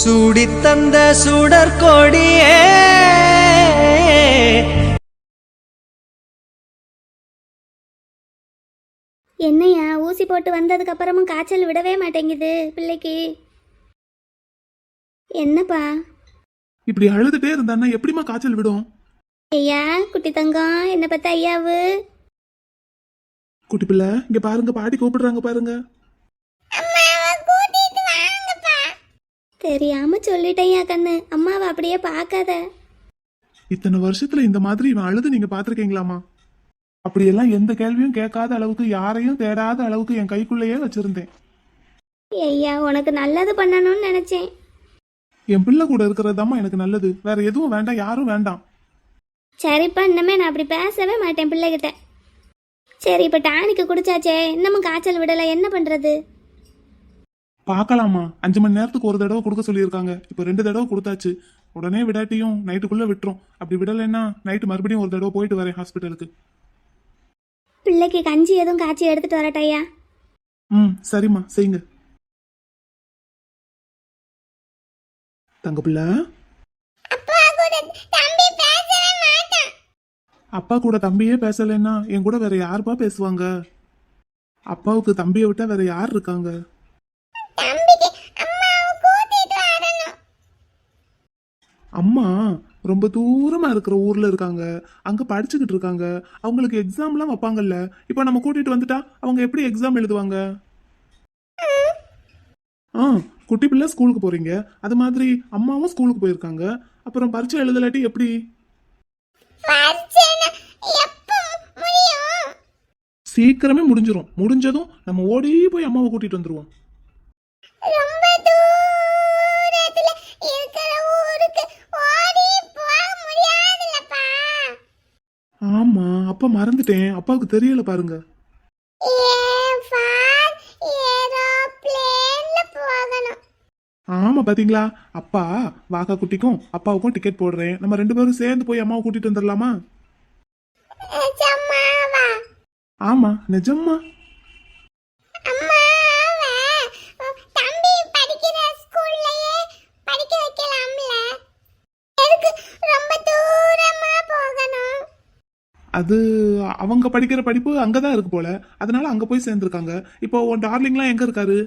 சூடித்தந்த சுடற்கொடியே என்னையா ஊசி போட்டு வந்ததுக்கு அப்புறமும் காய்ச்சல் விடவே மாட்டேங்குது பிள்ளைக்கு. என்னப்பா இப்படி அழுதுட்டே இருந்தான்னா எப்படிமா காய்ச்சல் விடும்? ஐயா குட்டி தங்கம், என்ன பார்த்தா ஐயாவு? குட்டி பிள்ளை இங்க பாருங்க, பாட்டி கூப்பிடுறாங்க பாருங்க. தெரியாம சொல்லிட்டேயா கண்ணு, அம்மாவை அப்படியே பார்க்காத. இத்தனை வருஷத்துல இந்த மாதிரி இவன் அழுது நீங்க பாத்திருக்கீங்களாமா? அப்படியெல்லாம் எந்த கேள்வியும் கேட்காத அளவுக்கு, யாரையும் தேடாத அளவுக்கு என் கைக்குள்ளேயே வச்சிருந்தேன். ஐயா உனக்கு நல்லது பண்ணணும்னு நினைச்சேன். என் பிள்ளை கூட இருக்கிறதாம்மா எனக்கு நல்லது, வேற எதுவும் வேண்டாம், யாரும் வேண்டாம். சரிப்பா, இன்னமே நான் அப்படி பேசவே மாட்டேன் பிள்ளைகிட்ட. சரி, இப்போ டானிக்கு குடிச்சாச்சே, இன்னமும் காய்ச்சல் விடலை, என்ன பண்றது? பார்க்கலாமா, 5 மணி நேரத்துக்கு ஒரு தடவை கொடுக்க சொல்லியிருக்காங்க. இப்போ 2 தடவை கொடுத்தாச்சு. உடனே விடாட்டியும் நைட்டுக்குள்ள விட்டுரும். அப்படி விடலைன்னா நைட்டு மறுபடியும் ஒரு தடவை போயிட்டு வரேன் ஹாஸ்பிட்டலுக்கு. பிள்ளைக்கு கஞ்சி எதுவும் காய்ச்சி எடுத்துட்டு வரட்டையா? சரிம்மா, செய்யுங்க. தங்க பிள்ளை, அப்பா கூட தம்பியே பேசலைன்னா என் கூட வேற யாருப்பா பேசுவாங்க? அப்பாவுக்கு தம்பியை விட்டா வேற யார் இருக்காங்க? அம்மா ரொம்ப தூரமா இருக்கிற ஊர்ல இருக்காங்க, அங்க படிச்சுக்கிட்டு இருக்காங்க. அவங்களுக்கு எக்ஸாம்லாம் வைப்பாங்கல்ல. இப்ப நம்ம கூட்டிட்டு வந்துட்டா அவங்க எப்படி எக்ஸாம் எழுதுவாங்க? குட்டி பிள்ளை ஸ்கூலுக்கு போறீங்க, அது மாதிரி அம்மாவும் ஸ்கூலுக்கு போயிருக்காங்க. அப்புறம் பரீட்சை எழுதலாட்டி எப்படி? சீக்கிரமே முடிஞ்சிரும். முடிஞ்சதும் நம்ம ஓடி போய் அம்மாவை கூட்டிட்டு வந்துருவோம். ஆமா, அப்பா மறந்துட்டேன், அப்பாவுக்கு தெரியல பாருங்க. ஆமா பாத்தீங்களா, அப்பா வாக்கா குட்டிக்கும் அப்பாவுக்கும் டிக்கெட் போடுறேன். நம்ம 2 பேரும் சேர்ந்து போய் அம்மாவை கூட்டிட்டு வந்துடலாமா? ஆமா நிஜம்மா. அது அவங்க படிக்கிற படிப்பு அங்கதான் இருக்கு போல, அதனால அங்க போய் சேர்ந்துருக்காங்க. இப்போ உன் டார்லிங்லாம் எங்க இருக்காரு?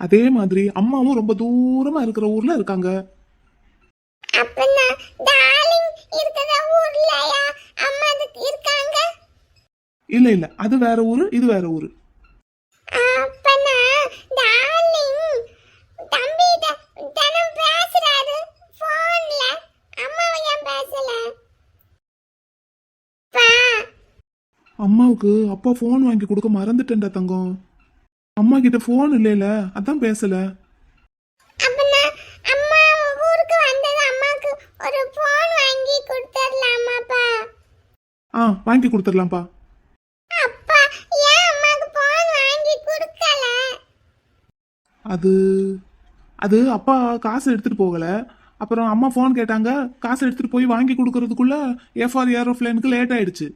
அதே மாதிரி அம்மாவும் ரொம்ப தூரமா இருக்கிற ஊர்ல இருக்காங்க. இல்ல இல்ல, அது வேற ஊரு, இது வேற ஊரு. அம்மாவுக்கு அப்பா போன் வாங்கி கொடுக்க மறந்துட்டேன்டா தங்கம். அம்மா கிட்ட போன் இல்லைல, அதான் பேசல. வாங்கி கொடுத்துடலாம்ப்பா. அது அது அப்பா காசு எடுத்துட்டு போகல. அப்புறம் அம்மா போன் கேட்டாங்க, காசு எடுத்துட்டு போய் வாங்கி கொடுக்கறதுக்குள்ள ஏஃபார் ஏரோப்ளேனுக்கு லேட் ஆயிடுச்சு.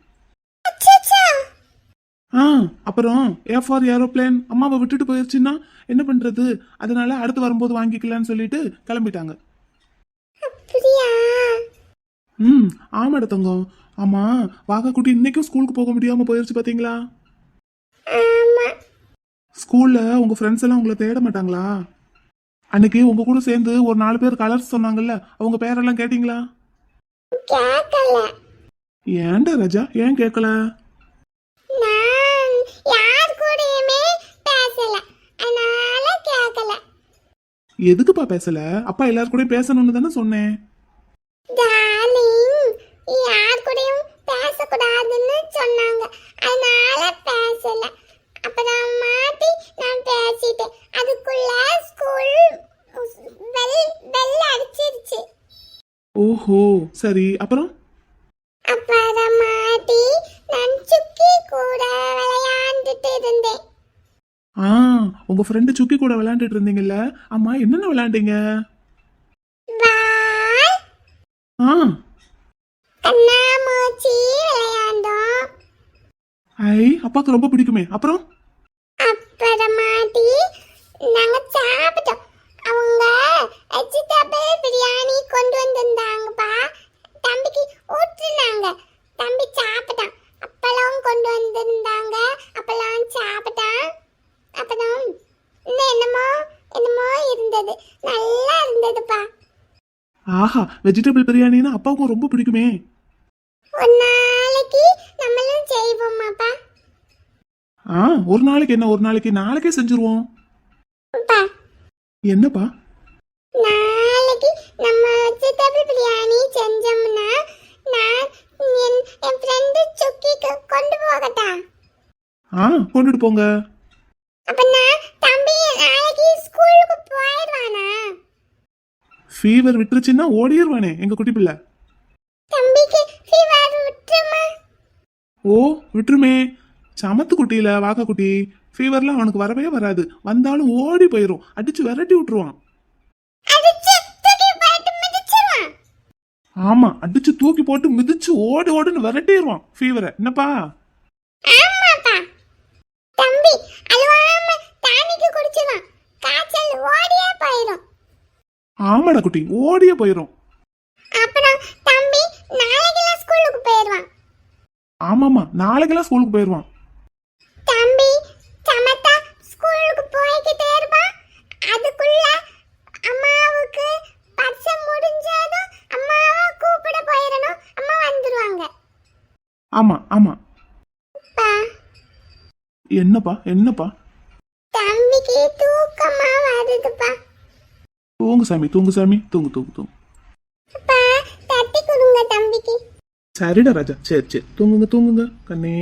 அப்புறம் ஏஃபார் ஏரோப்ளேன் அம்மாவை விட்டுட்டு போயிருச்சுன்னா என்ன பண்றது? அதனால அடுத்து வரும்போது வாங்கிக்கலான்னு சொல்லிட்டு கிளம்பிட்டாங்க. ஆமாடா தங்கம். ஆமா, வாகா குட்டி இன்னைக்கும் ஸ்கூலுக்கு போக முடியாம போயிருச்சு பாத்தீங்களா? ஸ்கூல்ல உங்க ஃப்ரெண்ட்ஸ் எல்லாம் உங்களை தேட மாட்டாங்களா? அன்னைக்கு உங்க கூட சேர்ந்து ஒரு 4 பேர் கலர்ஸ் சொன்னாங்கல்ல, அவங்க பேரெல்லாம் கேட்டீங்களா? ஏன்டா ராஜா, ஏன் கேட்கல? எதுக்குப்பா பேசல? அப்பா எல்லாரும் கூட பேசணும்னு தானே சொன்னேன். ஓஹோ சரி, அப்புறம் உங்க ஃப்ரெண்டு சுக்கி கூட விளையாண்டுட்டு இருந்தீங்கல்ல, அம்மா என்னென்ன விளையாண்டீங்க? ஐ, அப்பாக்கு ரொம்ப பிடிக்குமே. அப்புறம் ஆஹா, வெஜிடபிள் பிரியாணின்னா அப்பாவுக்கும் ரொம்ப பிடிக்குமே. ஒரு நாளைக்கு நம்மளும் செய்வோமாப்பா. ஒரு நாளைக்கு என்ன, ஒரு நாளைக்கு நாளைக்கே செஞ்சுருவோம். அப்பா, என்னப்பா? நாளைக்கு நம்ம வெஜிடபிள் பிரியாணி செஞ்சோம்னா நான் என் ஃப்ரெண்டு சுக்கிக்கு கொண்டு போகட்டா? கொண்டுட்டு போங்க. அப்ப நான் தம்பி நாளைக்கு ஸ்கூலுக்கு போயிடுவானா? ஃபீவர் விட்டுருச்சுன்னா ஓடிடுவானே எங்க குட்டி பிள்ளை. தம்பிக்கு ஃபீவர் விட்டுருமா? விட்டுருமே. சமத்து குட்டியில வாக்கா குட்டி. ஃபீவர்லாம் அவனுக்கு வரவே வராது. வந்தாலும் ஓடி போயிரும். அடிச்சு விரட்டி விட்டுருவான். ஆமா, அடிச்சு தூக்கி போட்டு மிதிச்சு ஓடி ஓடுன்னு விரட்டிடுவான் ஃபீவரை. என்னப்பா? ஆமாப்பா. தம்பி அழுவாம டானிக் குடிச்சுவான். காய்ச்சல் ஓடியே போயிடும். ஆமாடா குட்டி, ஓடியே போயிரும். அப்புறம் தம்பி நாளைக்கெல்லாம் ஸ்கூலுக்கு போயிடுவான். ஆமாமா, நாளைக்கெல்லாம் ஸ்கூலுக்கு போயிடுவான். தம்பி சமத்தா ஸ்கூலுக்கு போய்கிட்டே இருப்பான். அதுக்குள்ள அம்மாவுக்கு பரிசை முடிஞ்சதும் அம்மாவை கூப்பிட போயிடணும். அம்மா வந்துருவாங்க. ஆமா ஆமா. பா, என்னப்பா என்னப்பா? தம்பிக்கு தூக்கமா வருதுப்பா. தூங்கு சாமி, தூங்கு சாமி, தூங்கு தூங்கு தூங்கு. பா, தட்டி கொடுங்க தம்பிக்கு. சரிடா ராஜா, சரி சரி, தூங்குங்க தூங்குங்க கண்ணே.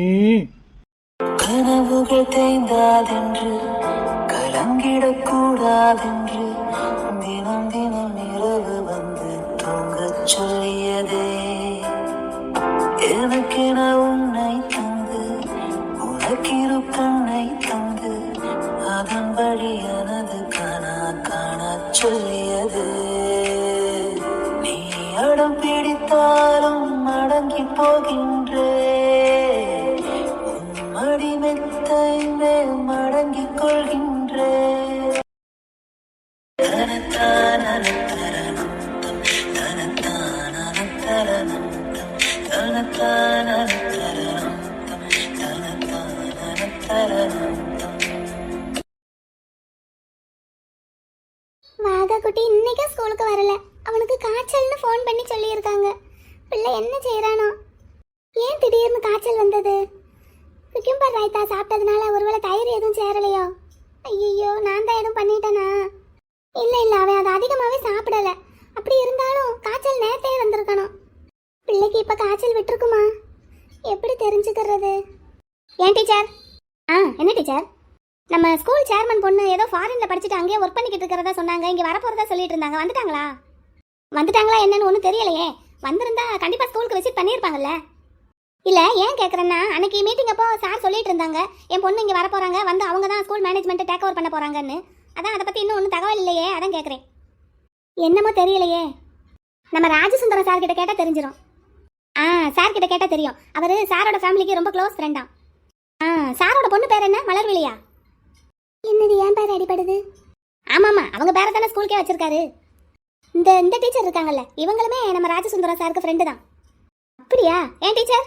கனவுகள் தேய்ந்தாதென்று கலங்கிடக்கூடாதென்று தினம் தினம் இரவு வந்து தூங்கச் சொல்லியதே. எனக்கென உன்னை தந்து உனக்கிரு கண்ணை தந்து அதன் வழி எனது கனா காணச் சொல்லியது. நீ அடம் பிடித்தாலும் அடங்கி போகின்றே. மடிமெத்தை மேல் மடங்கிக் கொள்கின்றே. வாகா குட்டி இன்னைக்கு ஸ்கூலுக்கு வரல. அவனுக்கு காய்ச்சல்னு ஃபோன் பண்ணி சொல்லியிருக்காங்க. பிள்ளை என்ன செய்யறானோ? ஏன் திடீர்னு காய்ச்சல் வந்தது? குக்கும்பர் ரைத்தா சாப்பிட்டதுனால ஒருவேளை தயிர் எதுவும் சேரலையோ? ஐயோ, நான் தான் எதுவும் பண்ணிட்டேனா? இல்லை இல்லை, அவன் அதை அதிகமாகவே சாப்பிடல. அப்படி இருந்தாலும் காய்ச்சல் நேரத்தே வந்திருக்கணும். பிள்ளைக்கு இப்போ காய்ச்சல் விட்டுருக்குமா? எப்படி தெரிஞ்சுக்கிறது? ஏன் டீச்சர்? என்ன டீச்சர்? நம்ம ஸ்கூல் சேர்மன் பொண்ணு ஏதோ ஃபாரின்ல படிச்சுட்டு அங்கேயே ஒர்க் பண்ணிக்கிட்டு இருக்கிறதா சொன்னாங்க. இங்கே வரப்போறதா சொல்லிட்டு இருந்தாங்க. வந்துட்டாங்களா? வந்துட்டாங்களா என்னன்னு ஒன்றும் தெரியலையே. வந்திருந்தா கண்டிப்பாக ஸ்கூலுக்கு விசிட் பண்ணியிருப்பாங்கல்ல. இல்லை, ஏன் கேட்குறேன்னா அன்னைக்கு மீட்டிங் அப்போ சார் சொல்லிட்டு இருந்தாங்க என் பொண்ணு இங்கே வர போகிறாங்க, வந்து அவங்க தான் ஸ்கூல் மேனேஜ்மெண்ட்டை டேக் ஓவர் பண்ண போகிறாங்கன்னு. அதான் அதை பற்றி இன்னும் ஒன்றும் தகவல் இல்லையே, அதான் கேட்குறேன். என்னமோ தெரியலையே. நம்ம ராஜசுந்தரம் சார் கிட்ட கேட்டால் தெரிஞ்சிடும். சார் கிட்ட கேட்டால் தெரியும். அவர் சாரோட ஃபேமிலிக்கு ரொம்ப க்ளோஸ் ஃப்ரெண்டா. சாரோட பொண்ணு பேர் என்ன? மலர்விழியா? என்னது, ஏன் பேர் அடிப்படுது? ஆமாம்மா, அவங்க பேரை தானே ஸ்கூலுக்கே வச்சிருக்காரு. இந்த டீச்சர் இருக்காங்கல்ல, இவங்களுமே நம்ம ராஜசுந்தரம் சாருக்கு ஃப்ரெண்டு தான். அப்படியா? ஏன் டீச்சர்?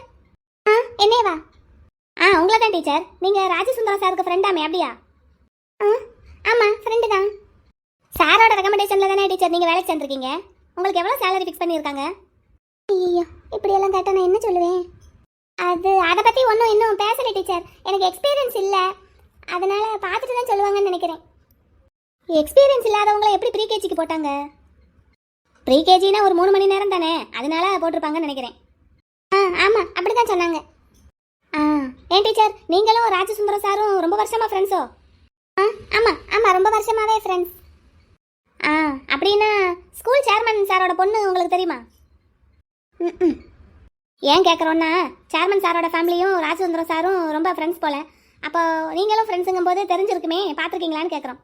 என்னேவா? உங்களை தான் டீச்சர். நீங்கள் ராஜசுந்தரம் சாருக்கு ஃப்ரெண்டாமே, அப்படியா? ஆமாம், ஃப்ரெண்டு தான். சாரோட ரெக்கமெண்டேஷனில் தானே டீச்சர் நீங்கள் வேலைக்கு சேர்ந்துருக்கீங்க. உங்களுக்கு எவ்வளோ சேலரி ஃபிக்ஸ் பண்ணியிருக்காங்க? ஐயோ, இப்படியெல்லாம் கேட்டால் நான் என்ன சொல்லுவேன்? அதை பற்றி ஒன்றும் இன்னும் பேசலை டீச்சர். எனக்கு எக்ஸ்பீரியன்ஸ் இல்லை, அதனால் பார்த்துட்டு தான் சொல்லுவாங்கன்னு நினைக்கிறேன். எக்ஸ்பீரியன்ஸ் இல்லாதவங்களை எப்படி ப்ரீகேஜிக்கு போட்டாங்க? ப்ரீகேஜினா ஒரு 3 மணி நேரம் தானே, அதனால போட்டிருப்பாங்கன்னு நினைக்கிறேன். ஆமாம், அப்படி தான் சொன்னாங்க. ஏன் டீச்சர், நீங்களும் ராஜசுந்தரம் சாரும் ரொம்ப வருஷமாக ஃப்ரெண்ட்ஸோ? ஆமாம், ரொம்ப வருஷமாகவே ஃப்ரெண்ட்ஸ். அப்படின்னா ஸ்கூல் சேர்மன் சாரோட பொண்ணு உங்களுக்கு தெரியுமா? ஏன் கேட்குறோன்னா, சேர்மன் சாரோட ஃபேமிலியும் ராஜசுந்தரம் சாரும் ரொம்ப ஃப்ரெண்ட்ஸ் போல. அப்போ நீங்களும் ஃப்ரெண்ட்ஸுங்கும் போது தெரிஞ்சிருக்குமே, பார்த்துருக்கீங்களான்னு கேட்குறோம்.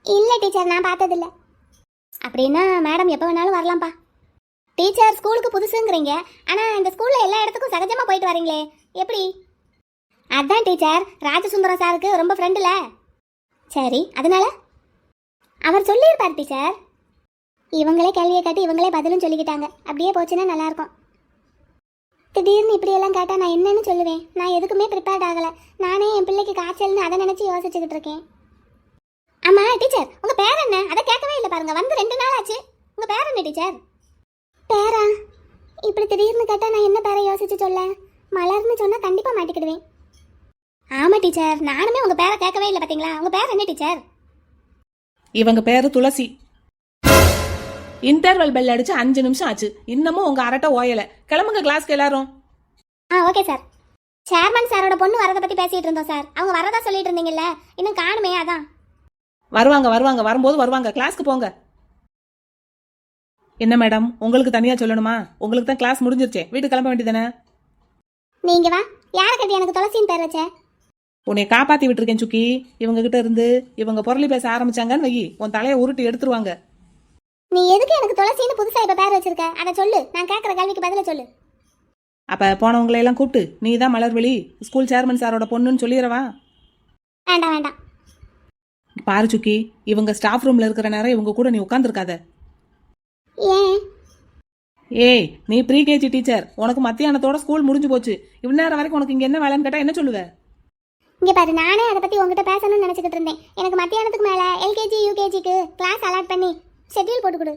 இல்லை டீச்சர், நான் பார்த்ததில்ல. அப்படின்னா மேடம் எப்போ வேணாலும் வரலாம்ப்பா. டீச்சர் ஸ்கூலுக்கு புதுசுங்கிறீங்க, ஆனால் இந்த ஸ்கூலில் எல்லா இடத்துக்கும் சகஜமாக போயிட்டு வரீங்களே, எப்படி? அதான் டீச்சர், ராஜசுந்தரம் சாருக்கு ரொம்ப ஃப்ரெண்டுல. சரி, அதனால அவர் சொல்லியிருப்பார் டீச்சர். இவங்களே கேள்வியை காட்டி இவங்களே பதிலும் சொல்லிக்கிட்டாங்க. அப்படியே போச்சுன்னா நல்லாயிருக்கும். திடீர்னு இப்படியெல்லாம் கேட்டால் நான் என்னன்னு சொல்லுவேன்? நான் எதுக்குமே ப்ரிப்பேர்ட் ஆகலை. நானே என் பிள்ளைக்கு காய்ச்சல்னு அதை நினச்சி யோசிச்சுக்கிட்டு இருக்கேன். ஆமாம் டீச்சர், உங்கள் பேர் என்ன? அதை கேட்கவே இல்லை பாருங்க. வந்து 2 நாள் ஆச்சு. உங்க பேர் என்ன டீச்சர்? பேரா? இப்படி திடீர்னு கேட்டா நான் என்ன பேரை யோசிச்சு சொல்ல? மலர்னு சொன்னா கண்டிப்பா மாட்டிக்கிடுவேன். ஆமா டீச்சர், நானுமே உங்க பேரை கேட்கவே இல்லை பாத்தீங்களா. உங்க பேர் என்ன டீச்சர்? இவங்க பேரு துளசி. இன்டர்வல் பெல் அடிச்சு 5 நிமிஷம் ஆச்சு, இன்னமும் உங்க அரட்டை ஓயல. கிளம்புங்க கிளாஸ்க்கு எல்லாரும். Okay sir. சேர்மன் சாரோட பொண்ணு வரதை பத்தி பேசிட்டு இருந்தோம் சார். அவங்க வரதா சொல்லிட்டு இருந்தீங்கல்ல, இன்னும் காணுமே, அதான். வருவாங்க வருவாங்க, வரும்போது வருவாங்க. கிளாஸ்க்கு போங்க. என்ன மேடம், உங்களுக்கு தனியா சொல்லணுமா? உங்களுக்கு தான் கிளாஸ் முடிஞ்சிருச்சே, வீட்டுக்கு கிளம்ப வேண்டியதானே? நீங்க வா. யாரை கட்டி எனக்கு துளசின்னு பேர் வச்ச? உன்னை காப்பாத்தி விட்டுருக்கேன் சுக்கி. இவங்க கிட்ட இருந்து இவங்க பொருளி பேச ஆரம்பிச்சாங்கன்னு வை, உன் தலையை உருட்டி எடுத்துருவாங்க. நீ எதுக்கு எனக்கு துளசின்னு புதுசா இப்ப பேர் வச்சிருக்க? அதை சொல்லு, நான் கேட்கற கேள்விக்கு பதில சொல்லு. அப்ப போனவங்களை எல்லாம் கூப்பிட்டு நீ தான் மலர்விழி, ஸ்கூல் சேர்மன் சாரோட பொண்ணுன்னு சொல்லிடுறவா? வேண்டாம் வேண்டாம். பாரு சுக்கி, இவங்க ஸ்டாஃப் ரூம்ல இருக்கிற நேரம் இவங்க கூட நீ உட்காந்துருக்காத. ஏன்? ஏய், நீ ப்ரீகேஜி டீச்சர், உனக்கு மத்தியானத்தோட ஸ்கூல் முடிஞ்சு போச்சு. இவ்வளவு நேரம் வரைக்கும் உனக்கு இங்க என்ன வேலைன்னு கேட்டா என்ன சொல்லுவ? இங்க பாரு, நானே அதை பத்தி உங்ககிட்ட பேசணும்னு நினைச்சுக்கிட்டு இருந்தேன். எனக்கு மத்தியானத்துக்கு மேல எல்கேஜி யூகேஜிக்கு கிளாஸ் அலாட் பண்ணி ஷெட்யூல் போட்டு கொடு.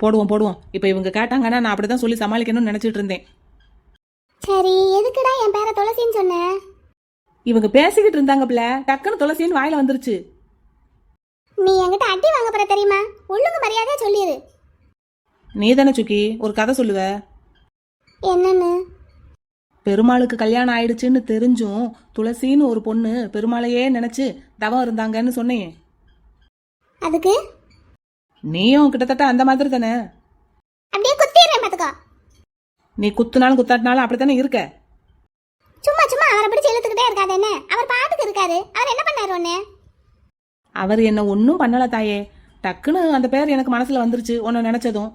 போடுவோம் போடுவோம். இப்போ இவங்க கேட்டாங்கன்னா நான் அப்படிதான் சொல்லி சமாளிக்கணும்னு நினைச்சிட்டு இருந்தேன். சரி, எதுக்குடா என் பேரை துளசின்னு சொன்ன? இவங்க பேசிக்கிட்டு இருந்தாங்க பிள்ளை, டக்குன்னு துளசின்னு வாயில வந்துருச்சு. நீ என்கிட்ட அடி வாங்க போற தெரியுமா? ஒழுங்கு மரியாதையா சொல்லிடு. நீ தானே சுக்கி ஒரு கதை சொல்லுவ. என்னன்னு? பெருமாளுக்கு கல்யாணம் ஆயிடுச்சுன்னு தெரிஞ்சும் துளசின்னு ஒரு பொண்ணு பெருமாளையே நினைச்சு தவம் இருந்தாங்கன்னு சொன்னேன். அதுக்கு நீயும் கிட்டத்தட்ட அந்த மாதிரி தானே. அப்படியே குத்திடுறேன் பாத்துக்கோ. நீ குத்துனாலும் குத்தாட்டினாலும் அப்படித்தானே இருக்க. சும்மா சும்மா அவரை பிடிச்சி இழுத்துக்கிட்டே இருக்காது. என்ன, அவர் பாட்டுக்கு இருக்காரு. அவர் என்ன பண்ணாரு ஒண்ணு? அவர் என்ன ஒன்றும் பண்ணல தாயே, டக்குன்னு அந்த பேர் எனக்கு மனசுல வந்துருச்சு உன்னை நினைச்சதும்.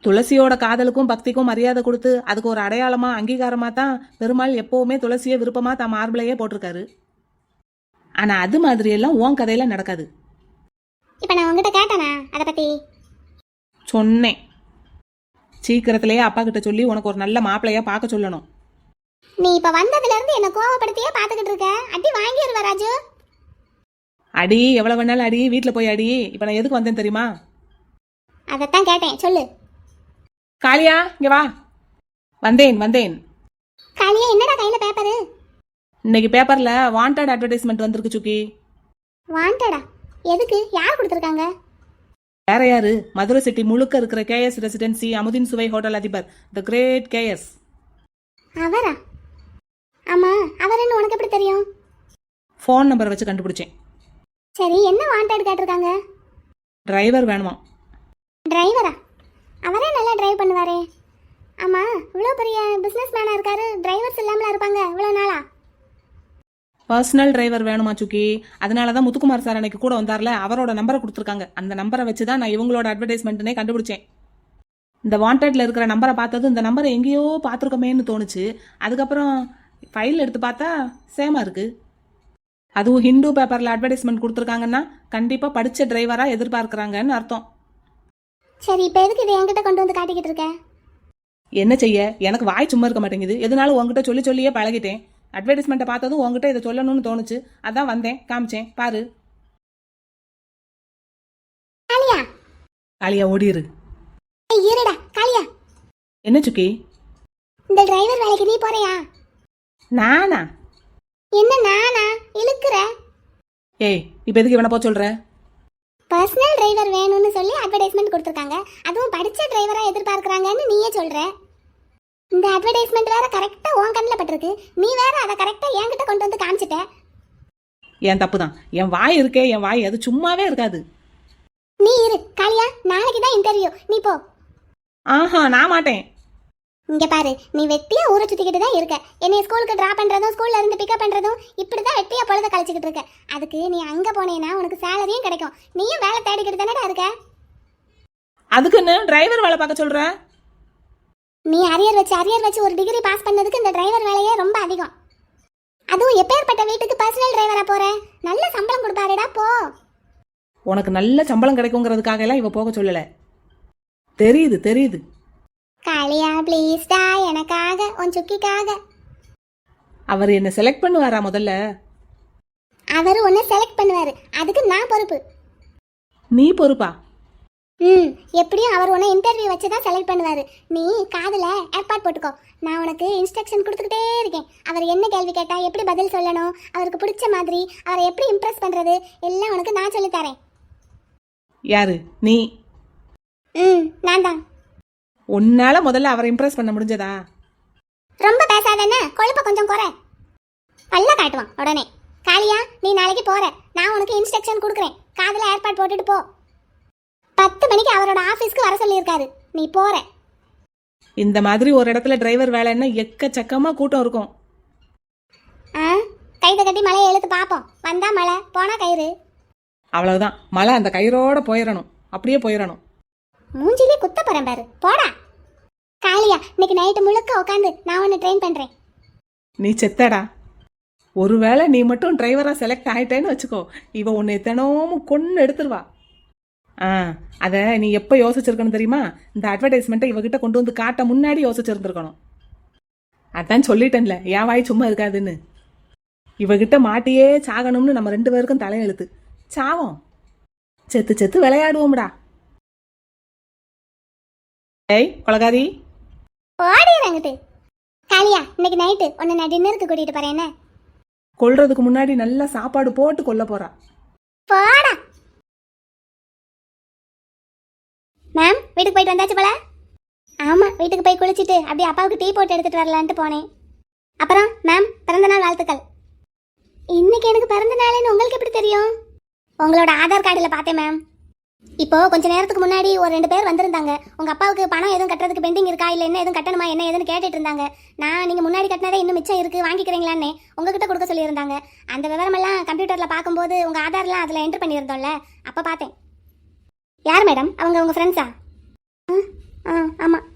துளசியோட காதலுக்கும் பக்திக்கும் மரியாதை கொடுத்து அதுக்கு ஒரு அடையாளமா அங்கீகாரமா தான் பெருமாள் எப்பவுமே துளசியை விருப்பமா தான் மார்பிளையே போட்டிருக்காரு. ஆனா அது மாதிரி எல்லாம் உன் கதையில நடக்காது. இப்ப நான் உங்ககிட்ட கேட்டேனா அதை பத்தி? சொன்னேன், சீக்கிரத்திலேயே அப்பா கிட்ட சொல்லி உனக்கு ஒரு நல்ல மாப்பிள்ளையா பார்க்க சொல்லணும். நீ இப்ப வந்ததுல இருந்து என்ன கோவப்படுத்தியே பாத்துக்கிட்டு இருக்க. அடி வாங்கிடுவ ராஜு. அடி எவ்வளவு வேணாலும் அடி, வீட்டுல போய் அடி. இப்ப நான் எதுக்கு வந்தேன் தெரியுமா? அதத்தான் கேட்டேன், சொல்லு. காளியா இங்க வா. வந்தேன் வந்தேன். காளியா, என்னடா கையில பேப்பரு? இன்னைக்கு பேப்பர்ல வாண்டட் அட்வர்டைஸ்மெண்ட் வந்திருக்கு சுக்கி. வாண்டடா? எதுக்கு? யார் கொடுத்துருக்காங்க? வேற யாரு, மதுரை சிட்டி முழுக்க இருக்கிற கேஎஸ் ரெசிடென்சி அமுதின் சுவை ஹோட்டல் அதிபர் த கிரேட் கேஎஸ். அவரா? ஆமா, அவர் என்ன உனக்கு எப்படி தெரியும்? ஃபோன் நம்பர் வச்சு கண்டுபிடிச்சேன். சரி, என்ன வாண்டட் கேட்டிருக்காங்க? டிரைவர் வேணுமா? டிரைவரா? அவரே நல்லா டிரைவ் பண்ணுவாரே. ஆமா, இவ்வளோ பெரிய பிஸ்னஸ் மேனா இருக்காரு, டிரைவர்ஸ் இல்லாமல இருப்பாங்க இவ்வளோ நாளா? பர்சனல் டிரைவர் வேணுமா சுக்கி? அதனாலதான் முத்துக்குமார் சார் அன்னைக்கு கூட வந்தார்ல, அவரோட நம்பரை கொடுத்துருக்காங்க. அந்த நம்பரை வச்சுதான் நான் இவங்களோட அட்வர்டைஸ்மெண்ட்னே கண்டுபிடிச்சேன். இந்த வாண்டட்ல இருக்கிற நம்பரை பார்த்தது இந்த நம்பரை எங்கேயோ பார்த்துருக்கோமேன்னு தோணுச்சு. அதுக்கப்புறம் ஃபைல் எடுத்து பார்த்தா சேமா இருக்கு. அதுவும் ஹிந்து பேப்பர்ல அட்வர்டைஸ்மெண்ட் கொடுத்துருக்காங்கன்னா கண்டிப்பா படிச்ச டிரைவரா எதிர்பார்க்கறாங்கன்னு அர்த்தம். சரி, இப்போ எதுக்கு இதை என்கிட்ட கொண்டு வந்து காட்டிக்கிட்டு இருக்க? என்ன செய்ய, எனக்கு வாய் சும்மா இருக்க மாட்டேங்குது. எதனாலும் உங்ககிட்ட சொல்லி சொல்லியே பழகிட்டேன். அட்வர்டைஸ்மெண்ட்டை பார்த்ததும் உங்ககிட்ட இதை சொல்லணும்னு தோணுச்சு, அதான் வந்தேன், காமிச்சேன், பாரு. காளியா? காளியா ஓடிரு. இருடா காளியா. என்ன சுக்கி? இந்த டிரைவர் வேலைக்கு நீ போறியா? நானா? என்ன நானா? இழுக்குற? ஏய், இப்ப எதுக்கு இவனை போ சொல்ற? பர்சனல் டிரைவர் வேணும்னு சொல்லி அட்வர்டைஸ்மெண்ட் கொடுத்துருக்காங்க, அதுவும் படிச்ச டிரைவரா எதிர்பார்க்கறாங்கன்னு நீயே சொல்ற. இந்த அட்வர்டைஸ்மெண்ட் வேற கரெக்டா உன் கண்ணில் பட்டிருக்கு, நீ வேற அதை கரெக்டா என்கிட்ட கொண்டு வந்து காமிச்சிட்ட. என் தப்பு தான். என் வாய் இருக்கே, என் வாய் அது சும்மாவே இருக்காது. நீ இரு காளியா, நாளைக்கு தான் இன்டர்வியூ, நீ போ. ஆஹா, நான் மாட்டேன். இங்க பாரு, நீ வெட்டியா ஊரை சுத்திக்கிட்டு தான் இருக்க. என்னை ஸ்கூலுக்கு டிராப் பண்றதும் ஸ்கூல்ல இருந்து பிக்கப் பண்றதும் இப்படிதான் வெட்டியா பொழுத கழிச்சுக்கிட்டு இருக்க. அதுக்கு நீ அங்க போனேன்னா உனக்கு சேலரியும் கிடைக்கும், நீயும் வேலை தேடிக்கிட்டு தானடா இருக்க. அதுக்குன்னு டிரைவர் வேலை பார்க்க சொல்ற? நீ அரியர் வச்சு ஒரு டிகிரி பாஸ் பண்ணதுக்கு இந்த டிரைவர் வேலையே ரொம்ப அதிகம். அதுவும் எப்பேற்பட்ட வீட்டுக்கு பர்சனல் டிரைவரா போற? நல்ல சம்பளம் கொடுப்பாருடா, போ. உனக்கு நல்ல சம்பளம் கிடைக்குங்கிறதுக்காக எல்லாம் இவ போக சொல்லல. தெரியுது தெரியுது. காளியா ப்ளீஸ்டா, எனக்காக, உன் சுக்கிக்காக. அவர் என்ன செலக்ட் பண்ணுவாரா முதல்ல? அவரு உன்னை செலக்ட் பண்ணுவாரு, அதுக்கு நான் பொறுப்பு. நீ பொறுப்பா? ம் எப்படியும் அவர் உன்னை இன்டர்வியூ வச்சு தான் செலக்ட் பண்ணுவார். நீ காதில் ஏர்பாட் போட்டுக்கோ. நான் உனக்கு இன்ஸ்ட்ரக்ஷன் கொடுத்துக்கிட்டே இருக்கேன். அவர் என்ன கேள்வி கேட்டால் எப்படி பதில் சொல்லணும், அவருக்கு பிடிச்ச மாதிரி அவரை எப்படி இம்ப்ரெஸ் பண்ணுறது எல்லாம் உனக்கு நான் சொல்லித்தரேன். யாரு நீ? ம் நான் தான். உன்னால முதல்ல அவரை இம்ப்ரெஸ் பண்ண முடிஞ்சதா? ரொம்ப பேசாதேன்னு கொழுப்ப கொஞ்சம் குறை. பல்ல காட்டுவான் உடனே. காளியா நீ நாளைக்கு போற, நான் உனக்கு இன்ஸ்ட்ரக்ஷன் கொடுக்குறேன். காதில் ஏர்பாட் போட்டுட்டு போ. 10 மணிக்கு அவரோட ஆஃபீஸ்க்கு வர சொல்லியிருக்காரு. நீ போற. இந்த மாதிரி ஒரு இடத்துல டிரைவர் வேலைன்னா எக்கச்சக்கமா கூட்டம் இருக்கும். ஆ கைதை கட்டி மலையை இழுத்து பார்ப்போம். வந்தா மலை, போனா கயிறு. அவ்வளவுதான், மழை அந்த கயிறோட போயிடணும், அப்படியே போயிடணும். மூஞ்சிலே குத்த போறேன் பாரு, போடா. காளியா இன்னைக்கு நைட்டு முழுக்க உட்காந்து நான் உன்னை ட்ரெயின் பண்றேன். நீ செத்தடா. ஒருவேளை நீ மட்டும் டிரைவரா செலக்ட் ஆயிட்டேன்னு வச்சுக்கோ, இவ உன்னை தினமும் கொன்னு எடுத்துருவா. அதை நீ எப்போ யோசிச்சிருக்கணும் தெரியுமா? இந்த அட்வர்டைஸ்மெண்ட்டை இவகிட்ட கொண்டு வந்து காட்ட முன்னாடி யோசிச்சிருந்துருக்கணும். அதான் சொல்லிட்டேன்ல, என் வாய் சும்மா இருக்காதுன்னு. இவகிட்ட மாட்டியே சாகணும்னு நம்ம 2 பேருக்கும் தலையெழுத்து. சாவோம், செத்து செத்து விளையாடுவோம்டா. ஏய் கொலகாரி, ஓடிடுறாங்கிட்டு. காளியா இன்னைக்கு நைட்டு உன்னை நான் டின்னருக்கு கூட்டிட்டு போறேன். என்ன கொல்றதுக்கு முன்னாடி நல்லா சாப்பாடு போட்டு கொல்ல போறா. போடா. மேம் வீட்டுக்கு போயிட்டு வந்தாச்சு போல. ஆமா வீட்டுக்கு போய் குளிச்சுட்டு அப்படியே அப்பாவுக்கு டீ போட்டு எடுத்துட்டு வரலான்ட்டு போனேன். அப்புறம் மேம் பிறந்தநாள் வாழ்த்துக்கள். இன்னைக்கு எனக்கு பிறந்த நாள்னு உங்களுக்கு எப்படி தெரியும்? உங்களோட ஆதார் கார்டில் பார்த்தேன் மேம். இப்போ கொஞ்ச நேரத்துக்கு முன்னாடி ஒரு 2 பேர் வந்திருந்தாங்க. உங்க அப்பாவுக்கு பணம் எதுவும் கட்டுறதுக்கு பெண்டிங் இருக்கா, இல்லை என்ன எதுவும் கட்டணுமா என்ன ஏதுன்னு கேட்டுட்டு இருந்தாங்க. நான் நீங்க முன்னாடி கட்டினதே இன்னும் மிச்சம் இருக்கு, வாங்கிக்கிறீங்களான்னு உங்ககிட்ட கொடுக்க சொல்லியிருந்தாங்க. அந்த விவரமெல்லாம் கம்ப்யூட்டர்ல பார்க்கும்போது உங்க ஆதார்லாம் அதில் என்டர் பண்ணியிருந்தோம்ல, அப்போ பார்த்தேன். யார் மேடம் அவங்க? உங்க ஃப்ரெண்ட்ஸா? ஆமாம்.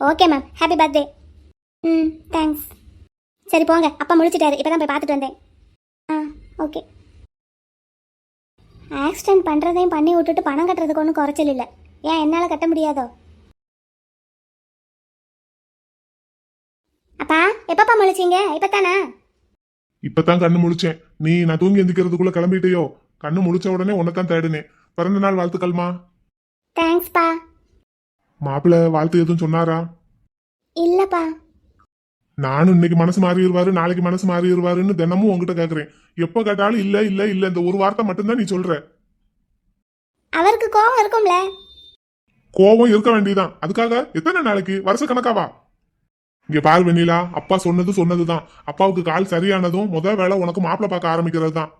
Okay ma'am, happy birthday. ம் தேங்க்ஸ். சரி போங்க, அப்பா முடிச்சிட்டாரு, இப்போ தான் போய் பார்த்துட்டு வந்தேன். ஓகே. ஆக்சிடென்ட் பண்ணுறதையும் பண்ணி விட்டுட்டு பணம் கட்டுறதுக்கு ஒன்றும் குறைச்சல் இல்லை. ஏன் என்னால் கட்ட முடியாதோ? அப்பா எப்பப்பா முழிச்சிங்க? இப்போ தானே? இப்பதான் கண்ணு முழிச்சேன். நீ நான் தூங்கி எந்திக்கிறதுக்குள்ள கிளம்பிட்டேயோ? கண்ணு முழிச்ச உடனே உன்னைத்தான் தேடினேன். பிறந்த நாள் வாழ்த்துக்கள்மா. தேங்க்ஸ்ப்பா. மாப்பிள்ள வாழ்த்து எதுவும் சொன்னாரா? இல்லைப்பா. நானும் இன்னைக்கு மனசு மாறிடுவாரு, நாளைக்கு மனசு மாறிடுவாருன்னு தினமும் உங்ககிட்ட கேக்குறேன். எப்ப கேட்டாலும் இல்ல இல்ல இல்ல, இந்த ஒரு வார்த்தை மட்டும்தான் நீ சொல்ற. அவருக்கு கோவம் இருக்கும்ல. கோபம் இருக்க வேண்டியதான். அதுக்காக எத்தனை நாளைக்கு, வருஷ கணக்காவா? இங்க பாரு வெண்ணிலா, அப்பா சொன்னதுதான். அப்பாவுக்கு கால் சரியானதும் வேலை உனக்கு மாப்பிள்ள பார்க்க ஆரம்பிக்கிறது தான்.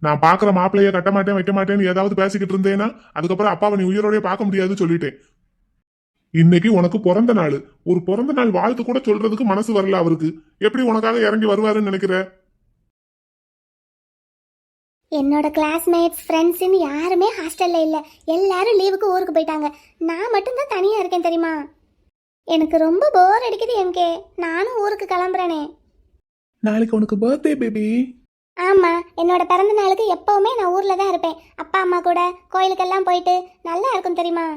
நான் பாக்குற மாப்பிள்ளைய கட்ட மாட்டேன் வைக்க மாட்டேன்னு ஏதாவது பேசிக்கிட்டு இருந்தேன்னா அதுக்கப்புறம் அப்பாவை நீ உயிரோடய பார்க்க முடியாது சொல்லிட்டேன். இன்னைக்கு உனக்கு பிறந்த நாள். ஒரு பிறந்த நாள் வாழ்த்து கூட சொல்றதுக்கு மனசு வரல அவருக்கு. எப்படி உனக்காக இறங்கி வருவாருன்னு நினைக்கிற? என்னோட கிளாஸ்மேட்ஸ் ஃப்ரெண்ட்ஸ்ன்னு யாருமே ஹாஸ்டல்ல இல்லை. எல்லாரும் லீவுக்கு ஊருக்கு போயிட்டாங்க. நான் மட்டும்தான் தனியாக இருக்கேன் தெரியுமா? எனக்கு ரொம்ப போர் அடிக்குது எம்கே. நானும் ஊருக்கு கிளம்புறேனே. நாளைக்கு உனக்கு பர்த்டே பேபி. ஆமாம், என்னோட பிறந்த நாளுக்கு எப்போவுமே நான் ஊரில் தான் இருப்பேன். அப்பா அம்மா கூட கோயிலுக்கெல்லாம் போயிட்டு நல்லா இருக்கும் தெரியுமா?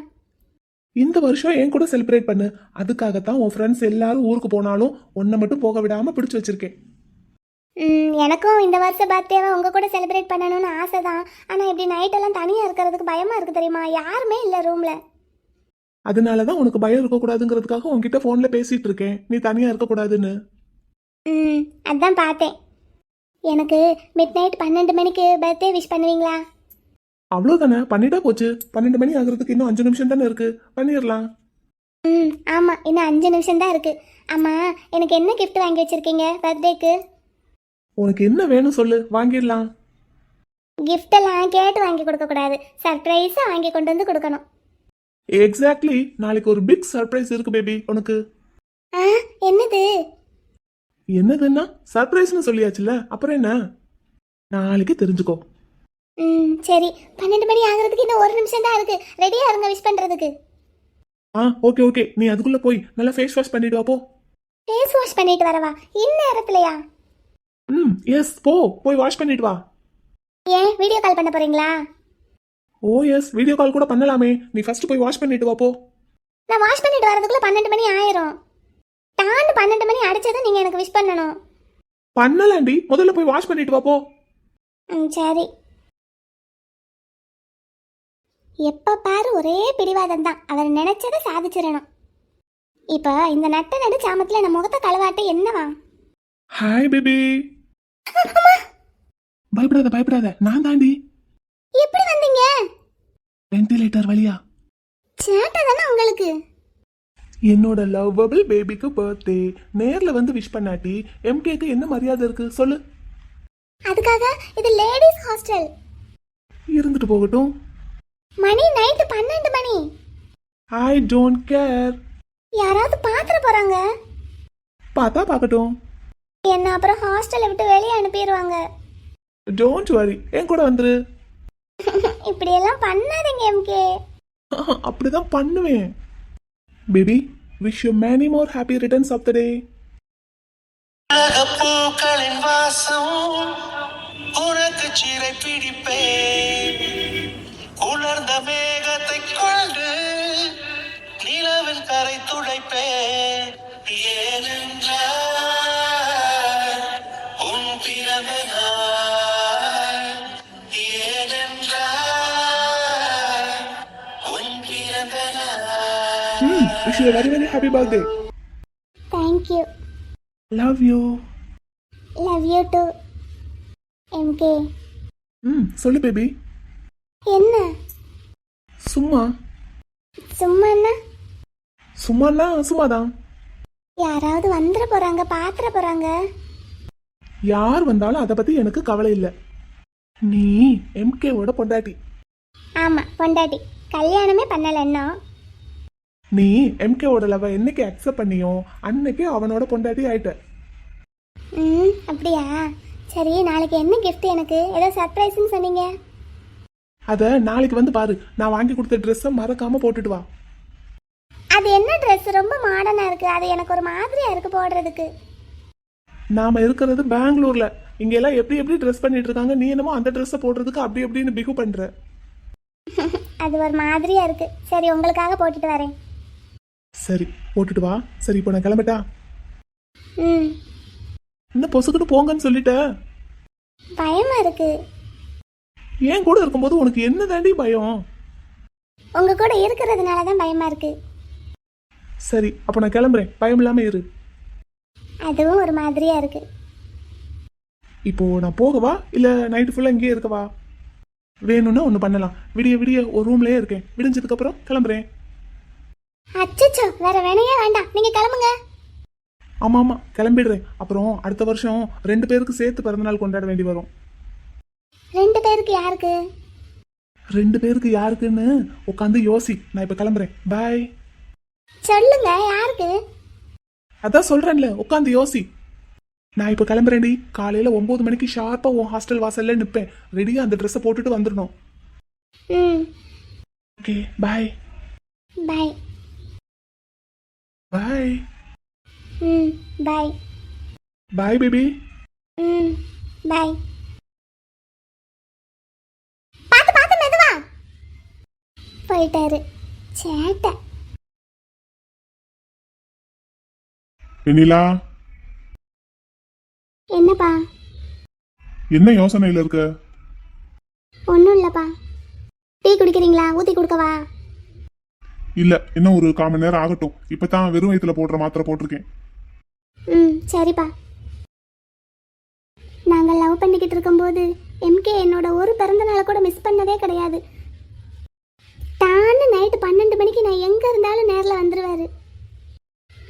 இந்த வருஷம் என் கூட செலிப்ரேட் பண்ணு. அதுக்காகத்தான் உன் ஃப்ரெண்ட்ஸ் எல்லாரும் ஊருக்கு போனாலும் உன்னை மட்டும் போக விடாம பிடிச்சு வச்சிருக்கேன். எனக்கும் இந்த வருஷம் பர்த்டேவை உங்கள் கூட செலிப்ரேட் பண்ணணும்னு ஆசை தான். ஆனால் இப்படி நைட்டெல்லாம் தனியாக இருக்கிறதுக்கு பயமாக இருக்குது தெரியுமா? யாருமே இல்லை ரூமில். அதனாலதான் உனக்கு பயம் இருக்கக்கூடாதுங்கிறதுக்காக உன்கிட்ட போன்ல பேசிட்டு இருக்கேன், நீ தனியா இருக்கக்கூடாதுன்னு. அதான் பார்த்தேன். எனக்கு மிட் நைட் 12 மணிக்கு பர்த்டே விஷ் பண்ணுவீங்களா? அவ்வளோதானே, பண்ணிட்டா போச்சு. 12 மணி ஆகுறதுக்கு இன்னும் 5 நிமிஷம் தானே இருக்கு, பண்ணிடலாம். ஆமாம், இன்னும் 5 நிமிஷம் தான் இருக்கு. ஆமாம், எனக்கு என்ன gift வாங்கி வச்சிருக்கீங்க பர்த்டேக்கு? உனக்கு என்ன வேணும் சொல்லு, வாங்கிடலாம். gift எல்லாம் கேட்டு வாங்கி கொடுக்கக்கூடாது, சர்ப்ரைஸாக வாங்கி கொண்டு வந்து கொடுக்கணும். எக்ஸாக்ட்லி, நாளைக்கு ஒரு பிக் சர்ப்ரைஸ் இருக்கு பேபி உனக்கு. என்னது? என்னதுன்னா சர்ப்ரைஸ்னு சொல்லியாச்சுல, அப்புறம் என்ன, நாளைக்கு தெரிஞ்சுக்கோ. சரி, 12 மணி ஆகுறதுக்கு இன்னும் 1 நிமிஷம் தான் இருக்கு. ரெடியா இருங்க விஷ் பண்றதுக்கு. ஓகே ஓகே, நீ அதுக்குள்ள போய் நல்லா ஃபேஸ் வாஷ் பண்ணிட்டு வா போ. ஃபேஸ் வாஷ் பண்ணிட்டு வரவா இந்நேரத்துலயா? எஸ், போய் வாஷ் பண்ணிட்டு வா. ஏன் வீடியோ கால் பண்ண போறீங்களா? ஓ எஸ், வீடியோ கால் கூட பண்ணலாமே. நீ ஃபர்ஸ்ட் போய் வாஷ் பண்ணிட்டு வா போ. நான் வாஷ் பண்ணிட்டு வரதுக்குள்ள 12 மணி ஆயிரும். டான்னு 12 மணி அடிச்சதும் நீங்க எனக்கு விஷ் பண்ணணும். பண்ணலாண்டி, முதல்ல போய் வாஷ் பண்ணிட்டு வா போ. சரி. எப்ப பாரு ஒரே பிடிவாதம் தான். அவர் நினைச்சதை சாதிச்சிடணும். இப்போ இந்த நட்ட நடு சாமத்துல நம்ம முகத்தை கழுவாட்ட என்னவா? Hi baby. பயப்படாத நான் தாண்டி. எப்படி வந்தீங்க? வென்டிலேட்டர் வழியா. சேட்டை தானே உங்களுக்கு. என்னோட லவ்வபிள் பேபிக்கு பர்த்டே நேர்ல வந்து விஷ் பண்ணாட்டி எம்கேக்கு என்ன மரியாதை இருக்கு சொல்லு. அதுக்காக இது லேடிஸ் ஹாஸ்டல். இருந்துட்டு போகட்டும். மணி நைட்டு 12 மணி. I don't care. யாராவது பாத்திர போறாங்க. பார்த்தா பார்க்கட்டும். என்ன அப்புறம் ஹாஸ்டலை விட்டு வெளியே அனுப்பிடுவாங்க. டோன்ட் வரி, என் கூட வந்துரு. இப்படியெல்லாம் பண்ணாதீங்க எம்கே. அப்படிதான் பண்ணுவேன். Baby, wish you many more happy returns of the day. பூக்களின் வாசம் உனக்கு சிறை பிடிப்பேன். உலர்ந்த மேகத்தை கொண்டு நிலவில் கரை துடைப்பேன். ஏனென்றால் உன் பிறந்த நாள். ஏனென்றால் உன் பிறந்த நாள். Wish you a very very happy birthday. Thank you. Love you. Love you too MK. சொல்லு பேபி. என்ன சும்மா சும்மாண்ணா? சும்மானா சும்மாதான். யாராவது வந்துட போறாங்க, பாத்திர போறாங்க. யார் வந்தாலும் அதை பத்தி எனக்கு கவலை இல்லை. நீ எம்கேவோட பொண்டாட்டி. ஆமா, பொண்டாட்டி. கல்யாணமே பண்ணல இன்னும். நீ எம்கேவோட லவ் என்னைக்கு அக்செப்ட் பண்ணியோ அன்னைக்கு அவனோட பொண்டாட்டி ஆயிட்ட. அப்படியா? சரி, நாளைக்கு என்ன gift எனக்கு? ஏதோ சர்ப்ரைஸ்னு சொன்னீங்க. அத நாளைக்கு வந்து பாரு. நான் வாங்கி கொடுத்த ட்ரெஸ்ஸை மறக்காம போட்டுட்டு வா. அது என்ன ட்ரெஸ்? ரொம்ப மாடர்னா இருக்கு. அது எனக்கு ஒரு மாதிரியா இருக்கு போடுறதுக்கு. நாம இருக்கிறது பெங்களூர்ல. இங்க எல்லாம் எப்படி எப்படி ட்ரெஸ் பண்ணிட்டு இருக்காங்க. நீ என்னமோ அந்த ட்ரெஸ்ஸை போடுறதுக்கு அப்படி எப்படின்னு பிகு பண்ற. அது ஒரு மாதிரியா இருக்கு. சரி, உங்களுக்காக போட்டுட்டு வரேன். சரி, போட்டுட்டு வா. சரி, இப்போ நான் கிளம்பட்டா? ம். இன்னும் பொசுக்குன்னு போங்கன்னு சொல்லிட்ட. பயமா இருக்கு. ஏன் கூட இருக்கும்போது உனக்கு என்ன தாண்டி பயம்? உங்க கூட இருக்கிறதுனால தான் பயமா இருக்கு. சரி, அப்போ நான் கிளம்புறேன். பயம் இல்லாம இரு. அதுவும் ஒரு மாதிரியா இருக்கு. இப்போ நான் போகவா இல்ல நைட்டு ஃபுல்லா இங்கேயே இருக்கவா? வேணும்னா ஒன்று பண்ணலாம். விடிய விடிய ஒரு ரூம்லயே இருக்கேன். விடிஞ்சதுக்கு அப்புறம் கிளம்புறேன். அச்சச்சோ, வேற வேணையே வேண்டாம், நீங்க கிளம்புங்க. ஆமா ஆமா, கிளம்பிடுறேன். அப்புறம் அடுத்த வருஷம் 2 பேருக்கு சேர்த்து பிறந்தநாள் கொண்டாட வேண்டி வரும். 2 பேருக்கு யாருக்கு? 2 பேருக்கு யாருக்குன்னு உட்காந்து யோசி. நான் இப்ப கிளம்புறேன். பாய். சொல்லுங்க, யாருக்கு? அதான் சொல்றேன்ல, உட்காந்து யோசி. நான் இப்ப கிளம்புறேன்டி. காலையில 9 மணிக்கு ஷார்ப்பா உன் ஹாஸ்டல் வாசல்ல நிப்பேன். ரெடியா அந்த ட்ரெஸ்ஸை போட்டுட்டு வந்துடணும். ம். Okay, bye. பை. பாய். ம். பை. Boy baby. ம். பை. பாத்து பாத்து மெதுவா. போயிட்டாரு. சேட்டை. வெண்ணிலா, என்னப்பா? என்ன யோசனையில இருக்க? ஒன்றும் இல்லைப்பா. டீ குடிக்கிறீங்களா? ஊற்றி கொடுக்கவா? இல்ல, இன்னும் ஒரு 1/4 மணி நேரம் ஆகட்டும். இப்பதான் வெறும் வயிற்றுல போடுற மாத்திரை போட்டிருக்கேன். ம், சரிப்பா. நாங்கள் லவ் பண்ணிக்கிட்டு இருக்கும்போது எம்கே என்னோட ஒரு பிறந்த நாளை கூட மிஸ் பண்ணதே கிடையாது. டான்னு நைட்டு 12 மணிக்கு நான் எங்கே இருந்தாலும் நேரில் வந்துடுவார்.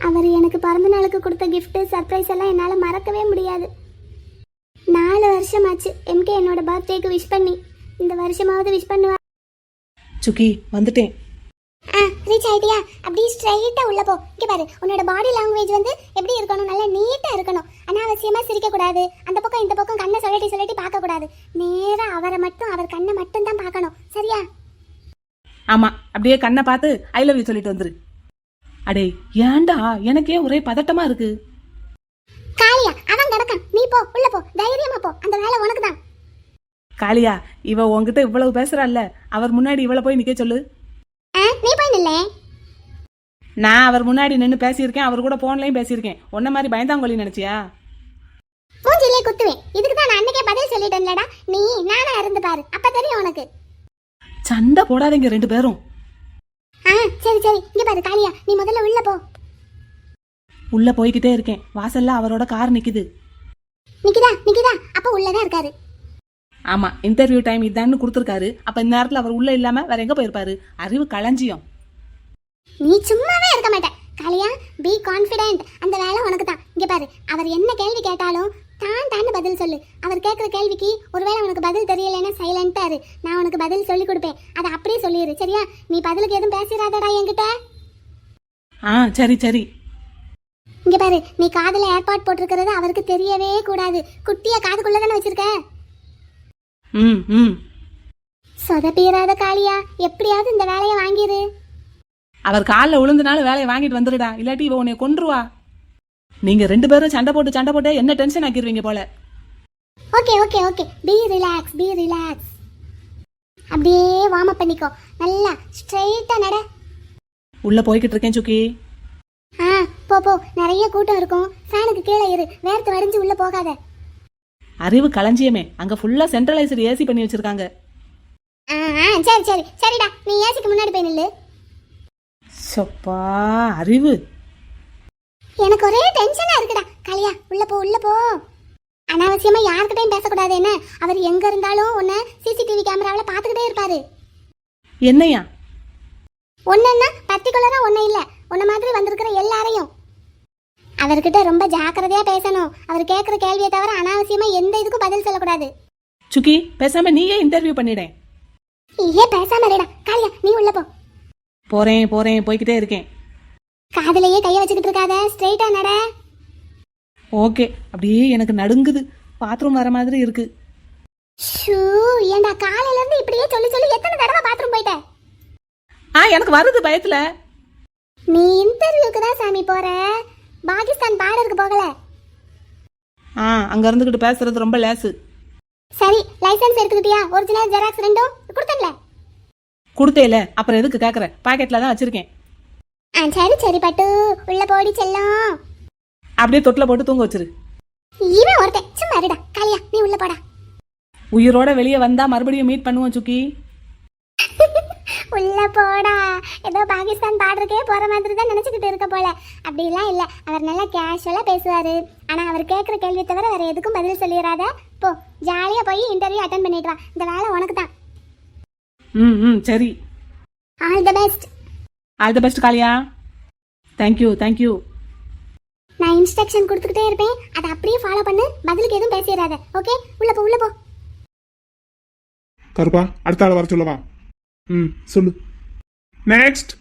அவர் எனக்கு பிறந்த நாளுக்கு கொடுத்த கிஃப்ட்டு, சர்ப்ரைஸ் எல்லாம் என்னால் மறக்கவே முடியாது. 4 வருஷமாச்சு எம்கே என்னோட பர்த்டேக்கு விஷ் பண்ணி. இந்த வருஷமாவது விஷ் பண்ணுவா. சுக்கி, வந்துட்டேன். ரீச் ஆயிட்டியா? அப்படியே ஸ்ட்ரைட்டாக உள்ள போ. இங்கே பாரு, உன்னோட பாடி லாங்குவேஜ் வந்து எப்படி இருக்கணும்? நல்லா நீட்டாக இருக்கணும். அனாவசியமாக சிரிக்கக்கூடாது. அந்த பக்கம் இந்த பக்கம் கண்ணை சொல்லட்டி பார்க்கக்கூடாது. நேராக அவரை மட்டும், அவர் கண்ணை மட்டும் தான் பார்க்கணும். சரியா? ஆமா, அப்படியே கண்ணை பார்த்து ஐ லவ் யூ சொல்லிட்டு வந்துரு. அடே ஏன்டா, எனக்கே ஒரே பதட்டமா இருக்கு. காளியா, அவன் கிடக்கான். நீ போ, உள்ள போ, தைரியமா போ. அந்த வேலை உனக்கு தான். காளியா, இவ உன்கிட்ட இவ்வளவு பேசுறாள்ல, அவர் முன்னாடி இவளை போய் நிக்க சொல்லு. நீ போய் நில்ல. நான் அவர் முன்னாடி நின்று பேசியிருக்கேன், அவர் கூட போன்லயும் பேசியிருக்கேன். உன்ன மாதிரி பயந்தாங்கொல்லி நினைச்சியா? மூஞ்சிலே குத்துவேன். இதுக்கு தான் நான் அன்னைக்கே பதில் சொல்லிட்டேன்லடா. நீ நானா இருந்து பாரு, அப்ப தெரியும் உனக்கு. சண்டை போடாதீங்க ரெண்டு பேரும். ஆ சரி சரி, இங்க பாரு காளியா, நீ முதல்ல உள்ள போ. உள்ள போய்கிட்டே இருக்கேன். வாசல்ல அவரோட கார் நிக்குது. நிக்கிதா, அப்ப உள்ளதான் இருக்காரு. ஆமா, இன்டர்வியூ டைம் இதான்னு கொடுத்துருக்காரு. அப்ப இந்த நேரத்துல அவர் உள்ள இல்லாம வேற எங்க போயிருப்பாரு? அறிவு களஞ்சியம். நீ சும்மாவே இருக்க மாட்ட காளியா, பி கான்ஃபிடென்ட். அந்த வேலை உனக்கு தான். இங்க பாரு, அவர் என்ன கேள்வி கேட்டாலும் தான் பதில் சொல்லு. அவர் கேட்குற கேள்விக்கு ஒருவேளை உனக்கு பதில் தெரியலைன்னா சைலண்டா இரு. நான் உனக்கு பதில் சொல்லி கொடுப்பேன், அதை அப்படியே சொல்லிடு. சரியா? நீ பதிலுக்கு எதுவும் பேசிடாதடா என்கிட்ட. ஆ சரி சரி. இங்க பாரு, நீ காதுல ஏர்பாட் போட்டிருக்கிறது அவருக்கு தெரியவே கூடாது. குட்டியா காதுக்குள்ள தானே வச்சிருக்க. ம். சொதப்பீராத காளியா, எப்படியாவது இந்த வேலையை வாங்கிரு. அவர் காலில் விழுந்தனாலும் வேலையை வாங்கிட்டு வந்துடுடா, இல்லாட்டி இவ உன்னை கொன்றுவா. நீங்க ரெண்டு பேரும் சண்டை போட்டு என்ன டென்ஷன் ஆக்கிடுவீங்க போல. Okay, B relax. அப்படியே வார்ம் அப் பண்ணிக்கோ. நல்லா ஸ்ட்ரைட்டா நட. உள்ள போய்கிட்டு இருக்கேன் சுக்கி. ஆ போ, நிறைய கூட்டம் இருக்கும். ஃபேனுக்கு கீழே இரு, வேர்த்து வடிஞ்சு உள்ள போகாத. அறிவு களஞ்சியமே, அங்க ஃபுல்லா சென்ட்ரலைஸ்டு ஏசி பண்ணி வச்சிருக்காங்க. சரிடா, நீ ஏசிக்கு முன்னாடி போய் நில்லு. சொப்பா அறிவு. எனக்கு ஒரே டென்ஷனா இருக்குடா காளியா. உள்ள போ. அனாவசியமா யார்கிட்டயும் பேசக்கூடாது. என்ன, அவர் எங்க இருந்தாலும் உன்னை சிசிடிவி கேமராவில் பார்த்துக்கிட்டே இருப்பாரு. என்னையா? ஒன்னுன்னா பர்டிகுலரா ஒன்னும் இல்ல, உன்ன மாதிரி வந்திருக்கிற எல்லாரையும். அவர்கிட்ட ரொம்ப ஜாக்கிரதையா பேசணும். அவர் கேட்கிற கேள்வியை தவிர அனாவசியமா எந்த இதுக்கும் பதில் சொல்லக்கூடாது. சுக்கி, பேசாம நீயே இன்டர்வியூ பண்ணிடேன். ஏன் பேசாம இருடா காளியா, நீ உள்ள போ. போறேன் போய்கிட்டே இருக்கேன். காதுலயே கைய வச்சுக்கிட்டு இருக்காத, ஸ்ட்ரைட்டா நட. ஓகே. அப்படியே எனக்கு நடுங்குது. பாத்ரூம் வர மாதிரி இருக்கு. ஷூ, ஏண்டா காலையில இருந்து இப்படியே சொல்லி எத்தனை தடவை பாத்ரூம் போயிட்ட? எனக்கு வருது பயத்துல. நீ இன்டர்வியூக்கு தான் சாமி போற, பாகிஸ்தான் பார்டருக்கு போகல. அங்க இருந்துகிட்டு பேசுறது ரொம்ப லேசு. சரி, லைசென்ஸ் எடுத்துக்கிட்டியா? ஒரிஜினல் ஜெராக்ஸ் ரெண்டும் கொடுத்தல? கொடுத்தேல, அப்புறம் எதுக்கு கேக்குற? பாக்கெட்ல தான் வச்சிருக்கேன். சரி பட்டு, உள்ள போடி செல்லம். அப்படியே தொட்டில போட்டு தூங்க வச்சிரு. இவன் ஒருத்தன் சும்மா இருடா காளியா, நீ உள்ள போடா. உயிரோட வெளியே வந்தா மறுபடியும் மீட் பண்ணுவோம் சுக்கி. உள்ள போடா. ஏதோ பாகிஸ்தான் பார்டருக்கே போற மாதிரி தான் நினைச்சுக்கிட்டு இருக்க போல. அப்படிலாம் இல்ல, அவர் நல்லா கேஷுவலா பேசுவாரு. ஆனா அவர் கேட்கிற கேள்வி தவிர வேற எதுக்கும் பதில் சொல்லிடாத. போ, ஜாலியா போய் இன்டர்வியூ அட்டென்ட் பண்ணிட்டு வா. இந்த வேலை உனக்கு தான். சரி. All the best Kalia. Thank you. நான் இன்ஸ்ட்ரக்ஷன் கொடுத்துக்கிட்டே இருப்பேன், அதை அப்படியே ஃபாலோ பண்ணு. பதிலுக்கு எதுவும் பேசிடாத. ஓகே? உள்ள போ. கருப்பா, அடுத்த ஆள் வர சொல்லவா? சொல்லு. நெக்ஸ்ட்.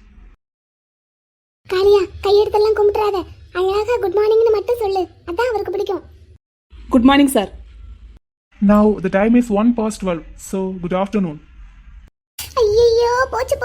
காளியா, கையெடுத்தெல்லாம் கும்பிட்டுறாத. அழகா குட் மார்னிங்னு மட்டும் சொல்லு, அதான் அவருக்கு பிடிக்கும். Good morning sir. Now the time is 1:12, so good afternoon. ஐயோ, போச்சு.